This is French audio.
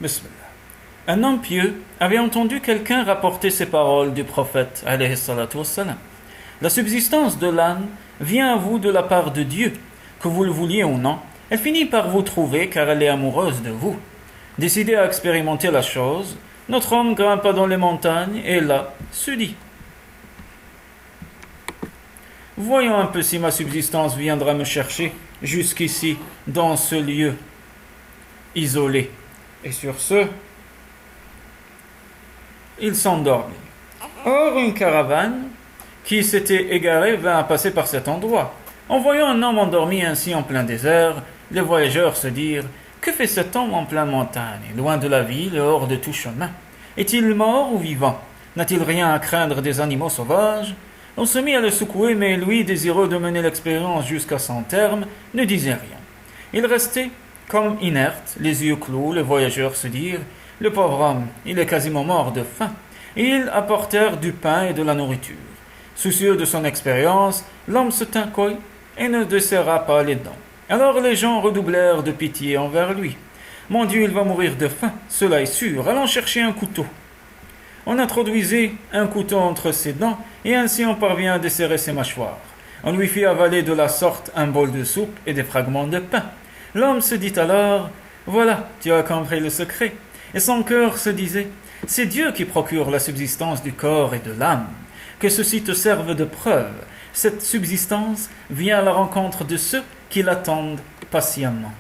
Bismillah. Un homme pieux avait entendu quelqu'un rapporter ces paroles du prophète, alayhi salatu wassalam. La subsistance de l'âne vient à vous de la part de Dieu, que vous le vouliez ou non. Elle finit par vous trouver car elle est amoureuse de vous. Décidé à expérimenter la chose, notre homme grimpa dans les montagnes et là se dit: voyons un peu si ma subsistance viendra me chercher jusqu'ici, dans ce lieu isolé. Et sur ce, il s'endormit. Or, une caravane qui s'était égarée vint à passer par cet endroit. En voyant un homme endormi ainsi en plein désert, les voyageurs se dirent: que fait cet homme en pleine montagne, loin de la ville et hors de tout chemin? Est-il mort ou vivant? N'a-t-il rien à craindre des animaux sauvages? On se mit à le secouer, mais lui, désireux de mener l'expérience jusqu'à son terme, ne disait rien. Il restait comme inerte, les yeux clos. Les voyageurs se dirent: le pauvre homme, il est quasiment mort de faim. Et ils apportèrent du pain et de la nourriture. Soucieux de son expérience, l'homme se tint coy et ne desserra pas les dents. Alors les gens redoublèrent de pitié envers lui. Mon Dieu, il va mourir de faim, cela est sûr, allons chercher un couteau. On introduisit un couteau entre ses dents et ainsi on parvient à desserrer ses mâchoires. On lui fit avaler de la sorte un bol de soupe et des fragments de pain. L'homme se dit alors: voilà, tu as compris le secret. Et son cœur se disait: c'est Dieu qui procure la subsistance du corps et de l'âme. Que ceci te serve de preuve. Cette subsistance vient à la rencontre de ceux qui l'attendent patiemment.